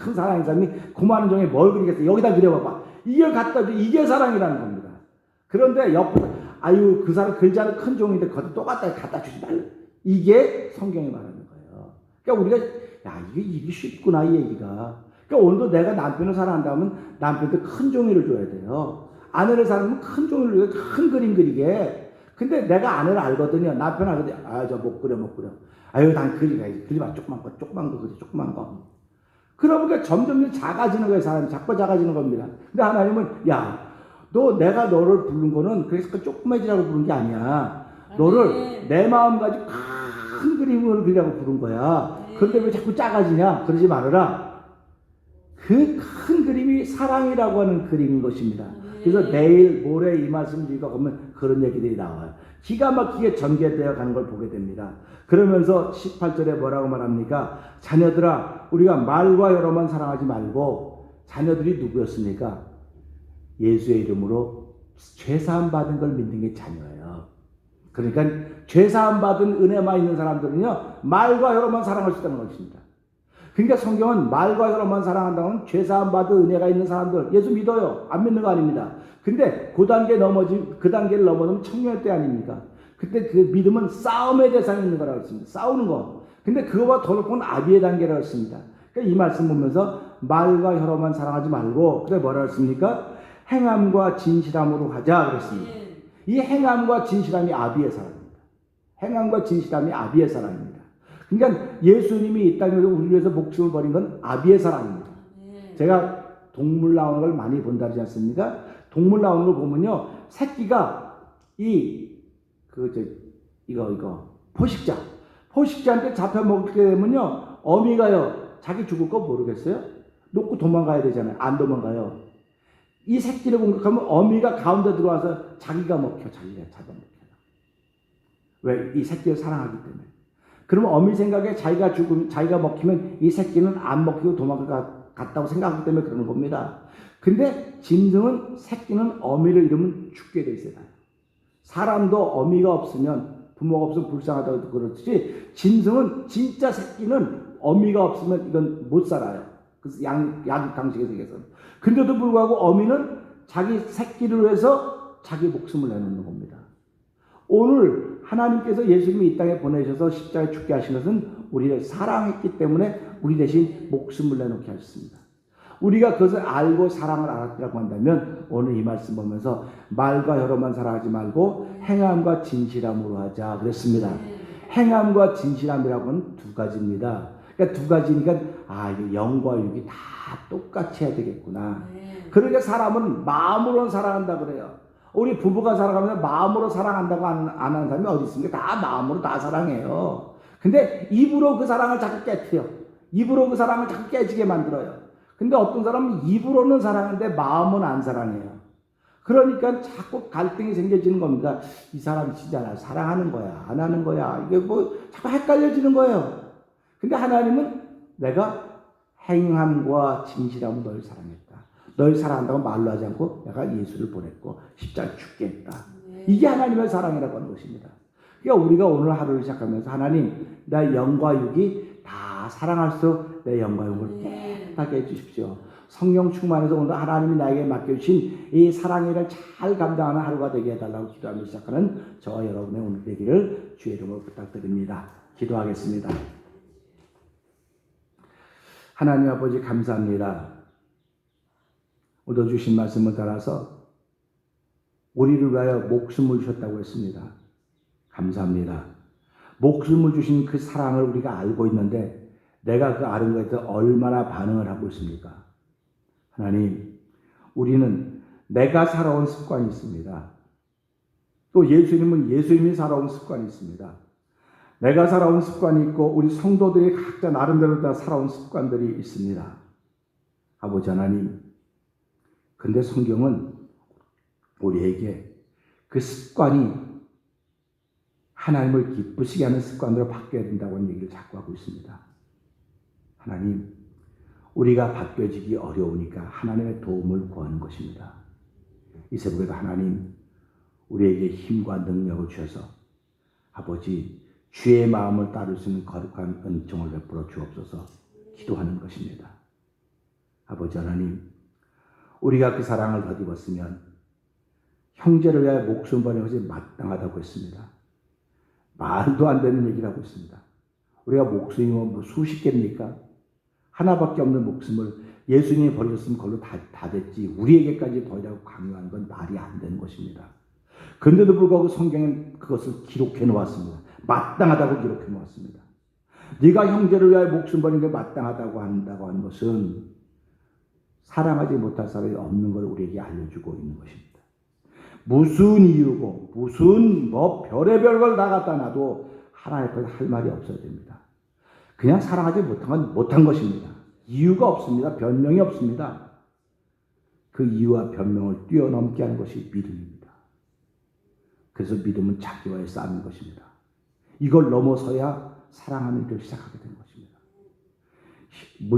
큰 사랑하는 사람이 고마운 종이에 뭘 그리겠어. 여기다 그려봐봐. 이걸 갖다 줘. 이게 사랑이라는 겁니다. 그런데 옆에서 아유 그 사람 글지 않은 큰 종인데 그것도 똑같다 갖다 주지 말라. 이게 성경이 말하는 거예요. 그러니까 우리가 야 이게 쉽구나 이 얘기가. 그러니까 오늘도 내가 남편을 사랑한다면 남편한테 큰 종이를 줘야 돼요. 아내를 사랑하면 큰 종이를 줘야 큰 그림 그리게. 근데 내가 아내를 알거든요. 남편 알거든요. 아 저 못 그려. 아유 난 그리마 조그만 거 그려 조그만 거. 그러니까 점점 작아지는 거예요. 사람이 자꾸 작아지는 겁니다. 근데 하나님은 야 너 내가 너를 부른 거는 그래서 조그매지라고 부른 게 아니야. 너를 내 마음 가지고 큰 그림을 그리라고 부른 거야. 그런데 왜 자꾸 작아지냐? 그러지 말아라. 그 큰 그림이 사랑이라고 하는 그림인 것입니다. 그래서 내일 모레 이 말씀 읽어보면 그런 얘기들이 나와요. 기가 막히게 전개되어 가는 걸 보게 됩니다. 그러면서 18절에 뭐라고 말합니까? 자녀들아 우리가 말과 여러만 사랑하지 말고 자녀들이 누구였습니까? 예수의 이름으로 죄사함 받은 걸 믿는 게 자녀예요. 그러니까 죄사함 받은 은혜만 있는 사람들은요 말과 여러만 사랑할 수 있다는 것입니다. 그러니까 성경은 말과 여러만 사랑한다면 죄사함 받은 은혜가 있는 사람들 예수 믿어요. 안 믿는 거 아닙니다. 근데 그 단계를 넘어서면 청년의 때 아닙니까? 그때 그 믿음은 싸움의 대상이 있는 거라고 했습니다. 싸우는 거. 근데 그거보다 더 높은 아비의 단계라고 했습니다. 그러니까 이 말씀 보면서 말과 혀로만 사랑하지 말고 그때 뭐라고 했습니까? 행함과 진실함으로 하자 그랬습니다. 이 행함과 진실함이 아비의 사랑입니다. 행함과 진실함이 아비의 사랑입니다. 그러니까 예수님이 이 땅에서 우리를 위해서 목숨을 버린 건 아비의 사랑입니다. 제가 동물 나오는 걸 많이 본다지 않습니까? 동물 나오는 걸 보면요, 새끼가 포식자한테 잡혀 먹게 되면요, 어미가요, 자기 죽을 거 모르겠어요? 놓고 도망가야 되잖아요. 안 도망가요. 이 새끼를 공격하면 어미가 가운데 들어와서 자기가 잡아먹혀요. 왜? 이 새끼를 사랑하기 때문에. 그러면 어미 생각에 자기가 먹히면 이 새끼는 안 먹히고 도망갔다고 생각하기 때문에 그러는 겁니다. 근데 짐승은 새끼는 어미를 잃으면 죽게 돼 있어요. 사람도 어미가 없으면 부모가 없으면 불쌍하다고 그렇지 짐승은 진짜 새끼는 어미가 없으면 이건 못 살아요. 그래서 양육강식의 세계에서는. 근데도 불구하고 어미는 자기 새끼를 위해서 자기 목숨을 내놓는 겁니다. 오늘 하나님께서 예수님이 이 땅에 보내셔서 십자가에 죽게 하신 것은 우리를 사랑했기 때문에 우리 대신 목숨을 내놓게 하셨습니다. 우리가 그것을 알고 사랑을 알았다고 한다면 오늘 이 말씀 보면서 말과 혀로만 사랑하지 말고 행함과 진실함으로 하자 그랬습니다. 행함과 진실함이라고 하는 두 가지입니다. 그러니까 두 가지니까 이게 영과 육이 다 똑같이 해야 되겠구나. 그러니까 사람은 마음으로는 사랑한다 그래요. 우리 부부가 살아가면서 마음으로 사랑한다고 안 하는 사람이 어디 있습니까? 다 마음으로 다 사랑해요. 근데 입으로 그 사랑을 자꾸 깨트려. 입으로 그 사랑을 자꾸 깨지게 만들어요. 근데 어떤 사람은 입으로는 사랑하는데 마음은 안 사랑해요. 그러니까 자꾸 갈등이 생겨지는 겁니다. 이 사람이 진짜 날 사랑하는 거야, 안 하는 거야. 이게 자꾸 헷갈려지는 거예요. 근데 하나님은 내가 행함과 진실함으로 널 사랑했다. 널 사랑한다고 말로 하지 않고 내가 예수를 보냈고 십자가에 죽게 했다. 이게 하나님의 사랑이라고 하는 것입니다. 그러니까 우리가 오늘 하루를 시작하면서 하나님 내 영과 육이 다 사랑할수록 내 영과 육을 깨끗하게 해주십시오. 성령 충만해서 오늘 하나님이 나에게 맡겨주신 이 사랑의 일을 잘 감당하는 하루가 되게 해달라고 기도하며 시작하는 저와 여러분의 오늘 되기를 주의 이름으로 부탁드립니다. 기도하겠습니다. 하나님 아버지 감사합니다. 오늘 주신 말씀을 따라서 우리를 위하여 목숨을 주셨다고 했습니다. 감사합니다. 목숨을 주신 그 사랑을 우리가 알고 있는데 내가 그 아는 것에 대해서 얼마나 반응을 하고 있습니까? 하나님, 우리는 내가 살아온 습관이 있습니다. 또 예수님은 예수님이 살아온 습관이 있습니다. 내가 살아온 습관이 있고 우리 성도들이 각자 나름대로 다 살아온 습관들이 있습니다. 아버지 하나님, 근데 성경은 우리에게 그 습관이 하나님을 기쁘시게 하는 습관으로 바뀌어야 된다고 하는 얘기를 자꾸 하고 있습니다. 하나님, 우리가 바뀌어지기 어려우니까 하나님의 도움을 구하는 것입니다. 이 새벽에도 하나님, 우리에게 힘과 능력을 주셔서 아버지, 주의 마음을 따를 수 있는 거룩한 은총을 베풀어 주옵소서 기도하는 것입니다. 아버지 하나님, 우리가 그 사랑을 덧입었으면 형제를 위하여 목숨 버리는 것이 마땅하다고 했습니다. 말도 안 되는 얘기를 하고 있습니다. 우리가 목숨이 뭐 수십 개입니까? 하나밖에 없는 목숨을 예수님이 버리셨으면 그걸로 다 됐지 우리에게까지 버리라고 강요하는 건 말이 안 되는 것입니다. 그런데도 불구하고 성경은 그것을 기록해 놓았습니다. 마땅하다고 기록해 놓았습니다. 네가 형제를 위하여 목숨 버리는 게 마땅하다고 한다고 하는 것은 사랑하지 못할 사람이 없는 걸 우리에게 알려주고 있는 것입니다. 무슨 이유고 무슨 별의별 걸 다 갖다 놔도 하나님 앞에 할 말이 없어야 됩니다. 그냥 사랑하지 못한 건 못한 것입니다. 이유가 없습니다. 변명이 없습니다. 그 이유와 변명을 뛰어넘게 하는 것이 믿음입니다. 그래서 믿음은 자기와의 싸움인 것입니다. 이걸 넘어서야 사랑하는 일을 시작하게 되는 것입니다.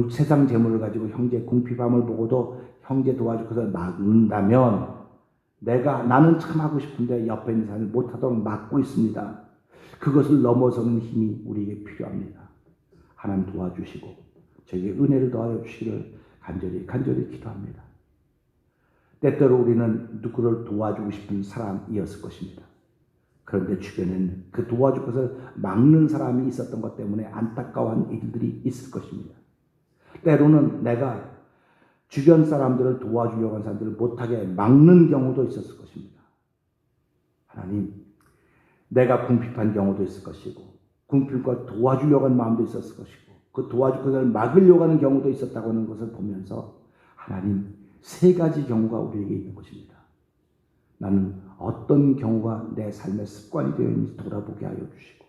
세상 재물을 가지고 형제 궁핍함을 보고도 형제 도와주고서 막는다면 나는 참 하고 싶은데 옆에 있는 사람이 못하도록 막고 있습니다. 그것을 넘어서는 힘이 우리에게 필요합니다. 하나님 도와주시고 저에게 은혜를 더하여 주시기를 간절히 기도합니다. 때때로 우리는 누구를 도와주고 싶은 사람이었을 것입니다. 그런데 주변에는 그 도와줄 것을 막는 사람이 있었던 것 때문에 안타까워한 일들이 있을 것입니다. 때로는 내가 주변 사람들을 도와주려고 하는 사람들을 못하게 막는 경우도 있었을 것입니다. 하나님, 내가 궁핍한 경우도 있을 것이고 궁핍과 도와주려고 하는 마음도 있었을 것이고 그 도와줄 것을 막으려고 하는 경우도 있었다고 하는 것을 보면서 하나님, 세 가지 경우가 우리에게 있는 것입니다. 나는 어떤 경우가 내 삶의 습관이 되어 있는지 돌아보게 하여 주시고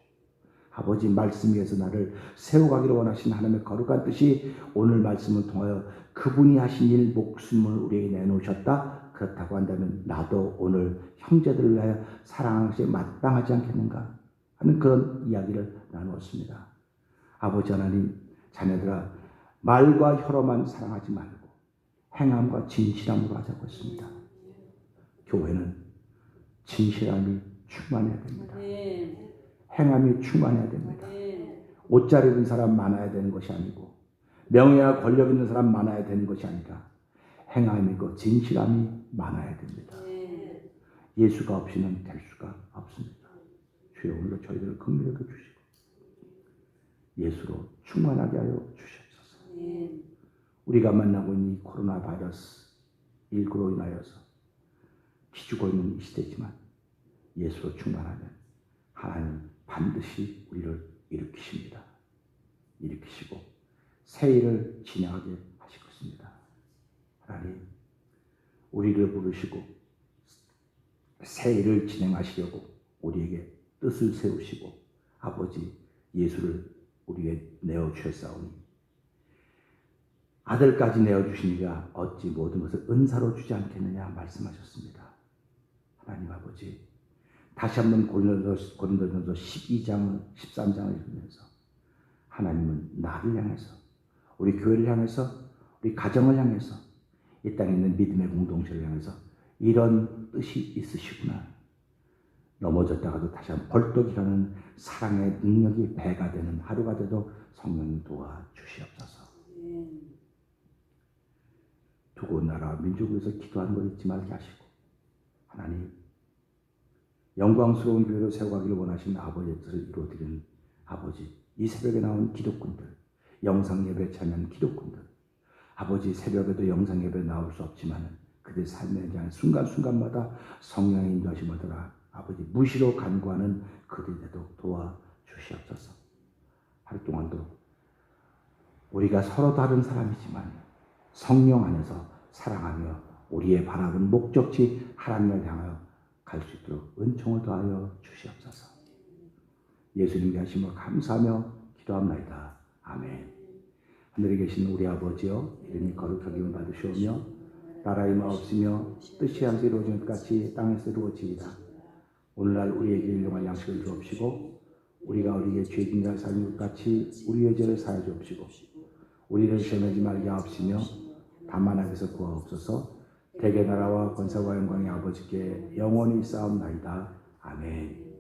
아버지 말씀 위에서 나를 세워가기를 원하신 하나님의 거룩한 뜻이 오늘 말씀을 통하여 그분이 하신 일 목숨을 우리에게 내놓으셨다. 그렇다고 한다면 나도 오늘 형제들을 위하여 사랑하는 것이 마땅하지 않겠는가 하는 그런 이야기를 나누었습니다. 아버지 하나님, 자녀들아 말과 혀로만 사랑하지 말고 행함과 진실함으로 하자고 했습니다. 교회는 진실함이 충만해야 됩니다. 행함이 충만해야 됩니다. 옷잘 입은 사람 많아야 되는 것이 아니고 명예와 권력 있는 사람 많아야 되는 것이 아니라 행함이고 진실함이 많아야 됩니다. 예수가 없이는 될 수가 없습니다. 주여 오늘도 저희들을 긍휼히 주시고 예수로 충만하게 하여 주시옵소서. 우리가 만나고 있는 이 코로나 바이러스 19로 인하여서 기죽어 있는 이 시대지만 예수로 충만하면 하나님 반드시 우리를 일으키십니다. 일으키시고 새 일을 진행하게 하실 것입니다. 하나님, 우리를 부르시고 새 일을 진행하시려고 우리에게 뜻을 세우시고 아버지 예수를 우리에게 내어주셨사오니 아들까지 내어주시니가 어찌 모든 것을 은사로 주지 않겠느냐 말씀하셨습니다. 하나님 아버지, 다시 한번 고린도전서 12장, 13장을 읽으면서 하나님은 나를 향해서, 우리 교회를 향해서, 우리 가정을 향해서, 이 땅에 있는 믿음의 공동체를 향해서 이런 뜻이 있으시구나. 넘어졌다가도 다시 한번 벌떡 일어나는 사랑의 능력이 배가 되는 하루가 되도록 성령님 도와주시옵소서. 두고 나라 민족을 위해서 기도하는 걸 잊지 말게 하시고 하나님 영광스러운 교회로 세워가기를 원하시는 아버지의 뜻을 이루어드리는 아버지 이 새벽에 나온 기독군들 영상 예배 참여한 기독군들 아버지 새벽에도 영상 예배 나올 수 없지만 그들 삶의 현장 순간순간마다 성령의 인도하심을 따라 아버지 무시로 간구하는 그들이 되도록 도와주시옵소서. 하루 동안도 우리가 서로 다른 사람이지만 성령 안에서 사랑하며 우리의 바라본 목적지 하나님을 향하여 갈 수 있도록 은총을 더하여 주시옵소서. 예수님께 하심을 감사하며 기도합나이다. 아멘. 하늘에 계신 우리 아버지여 이름이 거룩하게 받으시오며 나라의 마옵시며 뜻이 하늘에서 이루어지는 것 같이 땅에서 이루어지이다. 오늘날 우리에게 일용할 양식을 주옵시고 우리가 우리에게 죄진 자를 사하는 것 같이 우리의 죄를 사하여 주옵시고 우리를 시험하지 말게 하옵시며 다만 악에서 구하옵소서. 대개 나라와 권세와 영광의 아버지께 영원히 쌓옵나이다. 아멘.